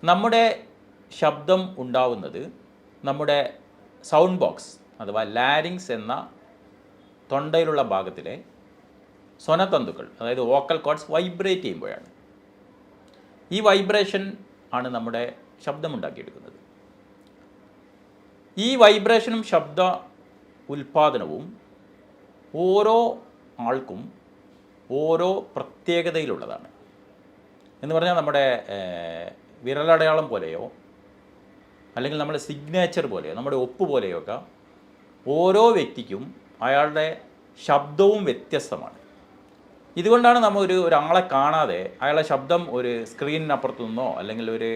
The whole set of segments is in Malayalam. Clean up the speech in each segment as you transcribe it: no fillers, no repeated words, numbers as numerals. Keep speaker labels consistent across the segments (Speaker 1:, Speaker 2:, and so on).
Speaker 1: നമ്മുടെ ശബ്ദം ഉണ്ടാവുന്നത് നമ്മുടെ സൗണ്ട് ബോക്സ് അഥവാ ലാരിങ്സ് എന്ന തൊണ്ടയിലുള്ള ഭാഗത്തിലെ സ്വനതന്തുക്കൾ, അതായത് വോക്കൽ കോർഡ്സ് വൈബ്രേറ്റ് ചെയ്യുമ്പോഴാണ്. ഈ വൈബ്രേഷൻ ആണ് നമ്മുടെ ശബ്ദമുണ്ടാക്കിയെടുക്കുന്നത്. ഈ വൈബ്രേഷനും ശബ്ദ ഉൽപ്പാദനവും ഓരോ ആൾക്കും ഓരോ പ്രത്യേകതയിലുള്ളതാണ്. എന്ന് പറഞ്ഞാൽ നമ്മുടെ വിരലടയാളം പോലെയോ അല്ലെങ്കിൽ നമ്മുടെ സിഗ്നേച്ചർ പോലെയോ നമ്മുടെ ഒപ്പ് പോലെയോ ഒക്കെ ഓരോ വ്യക്തിക്കും അയാളുടെ ശബ്ദവും വ്യത്യസ്തമാണ്. ഇതുകൊണ്ടാണ് നമ്മൾ ഒരാളെ കാണാതെ അയാളുടെ ശബ്ദം ഒരു സ്ക്രീനിനപ്പുറത്തു നിന്നോ അല്ലെങ്കിൽ ഒരു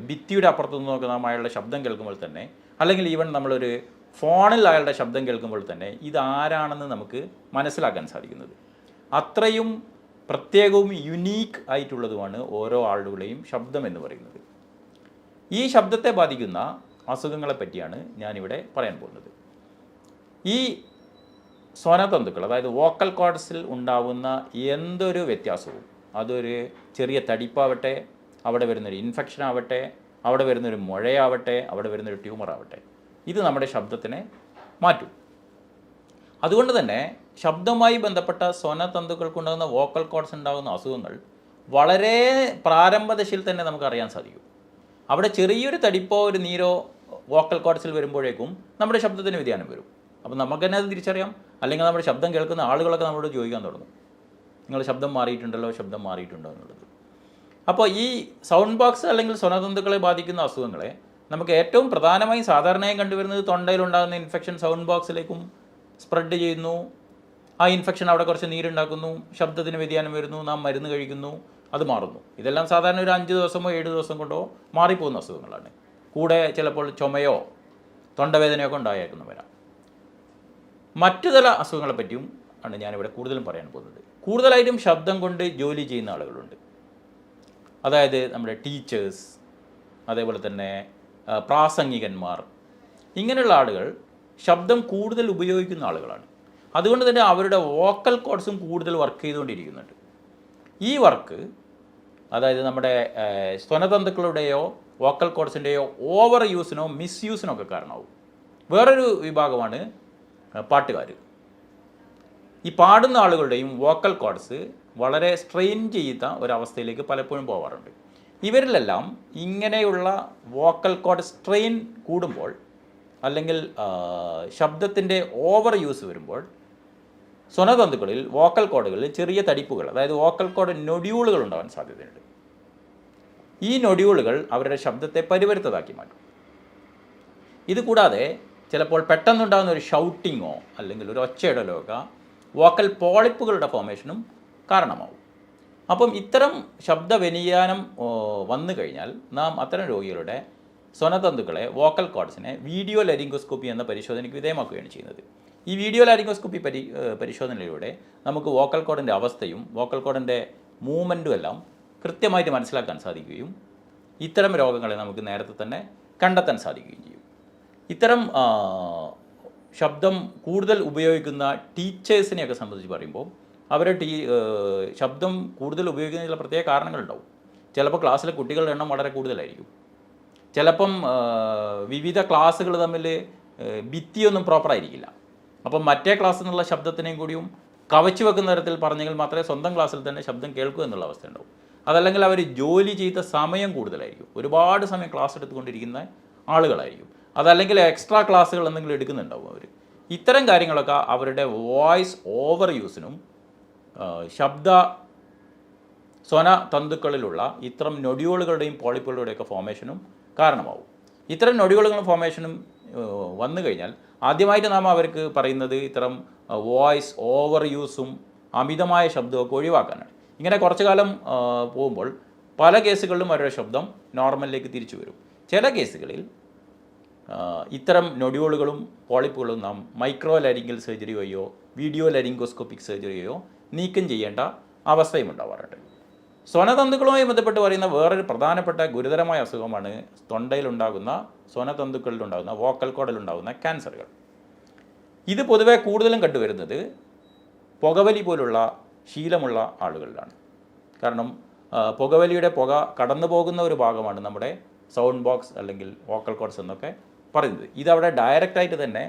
Speaker 1: ഭിത്തിയുടെ അപ്പുറത്തു നിന്നോ ഒക്കെ നമ്മൾ അയാളുടെ ശബ്ദം കേൾക്കുമ്പോൾ തന്നെ, അല്ലെങ്കിൽ ഈവൻ നമ്മളൊരു ഫോണിൽ അയാളുടെ ശബ്ദം കേൾക്കുമ്പോൾ തന്നെ ഇതാരാണെന്ന് നമുക്ക് മനസ്സിലാക്കാൻ സാധിക്കുന്നത്. അത്രയും പ്രത്യേകവും യുനീക്ക് ആയിട്ടുള്ളതുമാണ് ഓരോ ആളുകളുടെയും ശബ്ദം എന്ന് പറയുന്നത്. ഈ ശബ്ദത്തെ ബാധിക്കുന്ന അസുഖങ്ങളെ പറ്റിയാണ് ഞാനിവിടെ പറയാൻ പോകുന്നത്. ഈ സ്വനതന്തുക്കൾ, അതായത് വോക്കൽ കോർഡ്സിൽ ഉണ്ടാവുന്ന എന്തൊരു വ്യത്യാസവും, അതൊരു ചെറിയ തടിപ്പാവട്ടെ, അവിടെ വരുന്നൊരു ഇൻഫെക്ഷൻ ആവട്ടെ, അവിടെ വരുന്നൊരു മുഴയാവട്ടെ, അവിടെ വരുന്നൊരു ട്യൂമറാവട്ടെ, ഇത് നമ്മുടെ ശബ്ദത്തിനെ മാറ്റും. അതുകൊണ്ട് തന്നെ ശബ്ദവുമായി ബന്ധപ്പെട്ട സ്വനതന്തുക്കൾക്കുണ്ടാകുന്ന വോക്കൽ കോർഡ്സ് ഉണ്ടാകുന്ന അസുഖങ്ങൾ വളരെ പ്രാരംഭദശയിൽ തന്നെ നമുക്ക് അറിയാൻ സാധിക്കും. അവിടെ ചെറിയൊരു തടിപ്പോ ഒരു നീരോ വോക്കൽ കോർഡ്സിൽ വരുമ്പോഴേക്കും നമ്മുടെ ശബ്ദത്തിന് വ്യതിയാനം വരും. അപ്പം നമുക്ക് തന്നെ അത് തിരിച്ചറിയാം. അല്ലെങ്കിൽ നമ്മുടെ ശബ്ദം കേൾക്കുന്ന ആളുകളൊക്കെ നമ്മളോട് ചോദിക്കാൻ തുടങ്ങും, നിങ്ങളുടെ ശബ്ദം മാറിയിട്ടുണ്ടല്ലോ, ശബ്ദം മാറിയിട്ടുണ്ടോ എന്നുള്ളത്. അപ്പോൾ ഈ സൗണ്ട് ബോക്സ് അല്ലെങ്കിൽ സ്വനതന്തുക്കളെ ബാധിക്കുന്ന അസുഖങ്ങളെ നമുക്ക് ഏറ്റവും പ്രധാനമായും സാധാരണയായി കണ്ടുവരുന്നത് തൊണ്ടയിലുണ്ടാകുന്ന ഇൻഫെക്ഷൻ സൗണ്ട് ബോക്സിലേക്കും സ്പ്രെഡ് ചെയ്യുന്നു. ആ ഇൻഫെക്ഷൻ അവിടെ കുറച്ച് നീരുണ്ടാക്കുന്നു, ശബ്ദത്തിന് വ്യതിയാനം വരുന്നു, നാം മരുന്ന് കഴിക്കുന്നു, അത് മാറുന്നു. ഇതെല്ലാം സാധാരണ ഒരു 5 ദിവസമോ 7 ദിവസം കൊണ്ടോ മാറിപ്പോകുന്ന അസുഖങ്ങളാണ്. കൂടെ ചിലപ്പോൾ ചുമയോ തൊണ്ടവേദനയോ ഒക്കെ ഉണ്ടായേക്കുന്നു വരാം. മറ്റു ചില അസുഖങ്ങളെ പറ്റിയും ആണ് ഞാനിവിടെ കൂടുതലും പറയാൻ പോകുന്നത്. കൂടുതലായിട്ടും ശബ്ദം കൊണ്ട് ജോലി ചെയ്യുന്ന ആളുകളുണ്ട്. അതായത് നമ്മുടെ ടീച്ചേഴ്സ്, അതേപോലെ തന്നെ പ്രാസംഗികന്മാർ, ഇങ്ങനെയുള്ള ആളുകൾ ശബ്ദം കൂടുതൽ ഉപയോഗിക്കുന്ന ആളുകളാണ്. അതുകൊണ്ട് തന്നെ അവരുടെ വോക്കൽ കോർഡ്സും കൂടുതൽ വർക്ക് ചെയ്തുകൊണ്ടിരിക്കുന്നുണ്ട്. ഈ വർക്ക്, അതായത് നമ്മുടെ സ്വനതന്തുക്കളുടെയോ വോക്കൽ കോർഡ്സിൻ്റെയോ ഓവർ യൂസിനോ മിസ്യൂസിനോ ഒക്കെ കാരണമാവും. വേറൊരു വിഭാഗമാണ് പാട്ടുകാർ. ഈ പാടുന്ന ആളുകളുടെയും വോക്കൽ കോർഡ്സ് വളരെ സ്ട്രെയിൻ ചെയ്യുന്ന ഒരവസ്ഥയിലേക്ക് പലപ്പോഴും പോകാറുണ്ട്. ഇവരിലെല്ലാം ഇങ്ങനെയുള്ള വോക്കൽ കോർഡ് സ്ട്രെയിൻ കൂടുമ്പോൾ, അല്ലെങ്കിൽ ശബ്ദത്തിൻ്റെ ഓവർ യൂസ് വരുമ്പോൾ സ്വനതന്തുക്കളിൽ വോക്കൽ കോർഡുകളിൽ ചെറിയ തടിപ്പുകൾ, അതായത് വോക്കൽ കോർഡ് നൊഡ്യൂളുകൾ ഉണ്ടാകാൻ സാധ്യതയുണ്ട്. ഈ നൊഡ്യൂളുകൾ അവരുടെ ശബ്ദത്തെ പരിവരുത്തതാക്കി മാറ്റും. ഇത് കൂടാതെ ചിലപ്പോൾ പെട്ടെന്നുണ്ടാകുന്ന ഒരു ഷൗട്ടിങ്ങോ അല്ലെങ്കിൽ ഒരു ഒച്ചയിടലോ ഒക്കെ വോക്കൽ പോളിപ്പുകളുടെ ഫോർമേഷനും കാരണമാവും. അപ്പം ഇത്തരം ശബ്ദ വ്യതിയാനം വന്നു കഴിഞ്ഞാൽ നാം അത്തരം രോഗികളുടെ സ്വനതന്തുക്കളെ, വോക്കൽ കോർഡ്സിനെ വീഡിയോ ലാരിങ്കോസ്കോപ്പി എന്ന പരിശോധനയ്ക്ക് വിധേയമാക്കുകയാണ് ചെയ്യുന്നത്. ഈ വീഡിയോ ലാരിങ്കോസ്കോപ്പി പരിശോധനയിലൂടെ നമുക്ക് വോക്കൽ കോർഡിൻ്റെ അവസ്ഥയും വോക്കൽ കോർഡിൻ്റെ മൂവ്മെൻറ്റും എല്ലാം കൃത്യമായിട്ട് മനസ്സിലാക്കാൻ സാധിക്കുകയും ഇത്തരം രോഗങ്ങളെ നമുക്ക് നേരത്തെ തന്നെ കണ്ടെത്താൻ സാധിക്കുകയും ചെയ്യും. ഇത്തരം ശബ്ദം കൂടുതൽ ഉപയോഗിക്കുന്ന ടീച്ചേഴ്സിനെയൊക്കെ സംബന്ധിച്ച് പറയുമ്പോൾ അവരുടെ ശബ്ദം കൂടുതൽ ഉപയോഗിക്കുന്ന ചില പ്രത്യേക കാരണങ്ങളുണ്ടാവും. ചിലപ്പോൾ ക്ലാസ്സിലെ കുട്ടികളുടെ എണ്ണം വളരെ കൂടുതലായിരിക്കും. ചിലപ്പം വിവിധ ക്ലാസ്സുകൾ തമ്മിൽ ഭിത്തിയൊന്നും പ്രോപ്പറായിരിക്കില്ല. അപ്പം മറ്റേ ക്ലാസ്സിൽ നിന്നുള്ള ശബ്ദത്തിനെയും കൂടിയും കവച്ചു വെക്കുന്ന തരത്തിൽ പറഞ്ഞെങ്കിൽ മാത്രമേ സ്വന്തം ക്ലാസ്സിൽ തന്നെ ശബ്ദം കേൾക്കൂ എന്നുള്ള അവസ്ഥ ഉണ്ടാവും. അതല്ലെങ്കിൽ അവർ ജോലി ചെയ്ത സമയം കൂടുതലായിരിക്കും, ഒരുപാട് സമയം ക്ലാസ് എടുത്തുകൊണ്ടിരിക്കുന്ന ആളുകളായിരിക്കും. അതല്ലെങ്കിൽ എക്സ്ട്രാ ക്ലാസ്സുകൾ എന്തെങ്കിലും എടുക്കുന്നുണ്ടാവും അവർ. ഇത്തരം കാര്യങ്ങളൊക്കെ അവരുടെ വോയിസ് ഓവർ യൂസിനും ശബ്ദ സ്വനതന്തുക്കളിലുള്ള ഇത്തരം നൊഡ്യൂളുകളുടെയും പോളിപ്പുകളുടെയൊക്കെ ഫോർമേഷനും കാരണമാവും. ഇത്തരം നൊഡ്യൂളുകളും ഫോർമേഷനും വന്നു കഴിഞ്ഞാൽ ആദ്യമായിട്ട് നാം അവർക്ക് പറയുന്നത് ഇത്തരം വോയിസ് ഓവർ യൂസും അമിതമായ ശബ്ദമൊക്കെ ഒഴിവാക്കാനാണ്. ഇങ്ങനെ കുറച്ചു കാലം പോകുമ്പോൾ പല കേസുകളിലും അവരുടെ ശബ്ദം നോർമലിലേക്ക് തിരിച്ചു വരും. ചില കേസുകളിൽ ഇത്തരം നൊഡ്യൂളുകളും പോളിപ്പുകളും നാം മൈക്രോ ലാരിങ്കൽ സർജറി വഴിയോ വീഡിയോ ലാരിങ്കോസ്കോപ്പിക് സർജറി വഴിയോ നീക്കം ചെയ്യേണ്ട അവസ്ഥയും ഉണ്ടാവാറുണ്ട്. സ്വനതന്തുക്കളുമായി ബന്ധപ്പെട്ട് പറയുന്ന വേറൊരു പ്രധാനപ്പെട്ട ഗുരുതരമായ അസുഖമാണ് തൊണ്ടയിലുണ്ടാകുന്ന, സ്വനതന്തുക്കളിലുണ്ടാകുന്ന, വോക്കൽ കോർഡിലുണ്ടാകുന്ന ക്യാൻസറുകൾ. ഇത് പൊതുവെ കൂടുതലും കണ്ടുവരുന്നത് പുകവലി പോലുള്ള ശീലമുള്ള ആളുകളിലാണ്. കാരണം പുകവലിയുടെ പുക കടന്നു പോകുന്ന ഒരു ഭാഗമാണ് നമ്മുടെ സൗണ്ട് ബോക്സ് അല്ലെങ്കിൽ വോക്കൽ കോഡ്സ് എന്നൊക്കെ പറയുന്നത്. ഇതവിടെ ഡയറക്റ്റായിട്ട് തന്നെ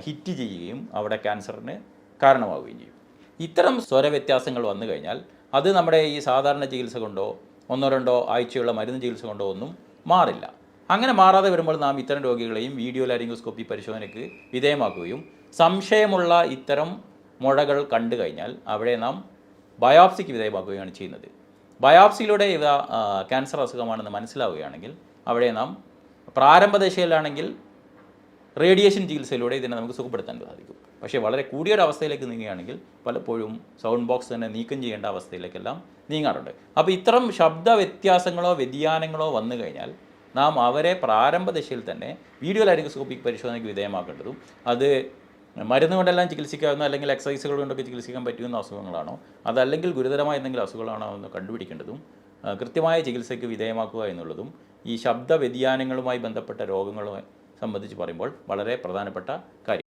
Speaker 1: ഹിറ്റ് ചെയ്യുകയും അവിടെ ക്യാൻസറിന് കാരണമാവുകയും ചെയ്യും. ഇത്തരം സ്വരവ്യത്യാസങ്ങൾ വന്നു കഴിഞ്ഞാൽ അത് നമ്മുടെ ഈ സാധാരണ ചികിത്സ കൊണ്ടോ 1-2 ആഴ്ചയുള്ള മരുന്ന് ചികിത്സ കൊണ്ടോ ഒന്നും മാറില്ല. അങ്ങനെ മാറാതെ വരുമ്പോൾ നാം ഇത്തരം രോഗികളെയും വീഡിയോ ലാരിംഗോസ്കോപ്പി പരിശോധനയ്ക്ക് വിധേയമാക്കുകയും സംശയമുള്ള ഇത്തരം മുഴകൾ കണ്ടു കഴിഞ്ഞാൽ അവിടെ നാം ബയോപ്സിക്ക് വിധേയമാക്കുകയാണ് ചെയ്യുന്നത്. ബയോപ്സിയിലൂടെ ഇവ ക്യാൻസർ അസുഖമാണെന്ന് മനസ്സിലാവുകയാണെങ്കിൽ അവിടെ നാം പ്രാരംഭദശയിലാണെങ്കിൽ റേഡിയേഷൻ ചികിത്സയിലൂടെ ഇതിനെ നമുക്ക് സുഖപ്പെടുത്താൻ സാധിക്കും. പക്ഷേ വളരെ കൂടിയൊരവസ്ഥയിലേക്ക് നീങ്ങുകയാണെങ്കിൽ പലപ്പോഴും സൗണ്ട് ബോക്സ് തന്നെ നീക്കം ചെയ്യേണ്ട അവസ്ഥയിലേക്കെല്ലാം നീങ്ങാറുണ്ട്. അപ്പോൾ ഇത്തരം ശബ്ദ വ്യത്യാസങ്ങളോ വ്യതിയാനങ്ങളോ വന്നു കഴിഞ്ഞാൽ നാം അവരെ പ്രാരംഭദശയിൽ തന്നെ വീഡിയോ ലാരിംഗോസ്കോപ്പിക് പരിശോധനയ്ക്ക് വിധേയമാക്കേണ്ടതും അത് മരുന്ന് കൊണ്ടെല്ലാം ചികിത്സിക്കാവുന്ന അല്ലെങ്കിൽ എക്സസൈസുകൾ കൊണ്ടൊക്കെ ചികിത്സിക്കാൻ പറ്റുന്ന അസുഖങ്ങളാണോ അതല്ലെങ്കിൽ ഗുരുതരമായ എന്തെങ്കിലും അസുഖങ്ങളാണോ എന്ന് കണ്ടുപിടിക്കേണ്ടതും കൃത്യമായ ചികിത്സയ്ക്ക് വിധേയമാക്കുക എന്നുള്ളതും ഈ ശബ്ദ വ്യതിയാനങ്ങളുമായി ബന്ധപ്പെട്ട രോഗങ്ങളുമായി സംബന്ധിച്ച് പറയുമ്പോൾ വളരെ പ്രധാനപ്പെട്ട കാര്യം.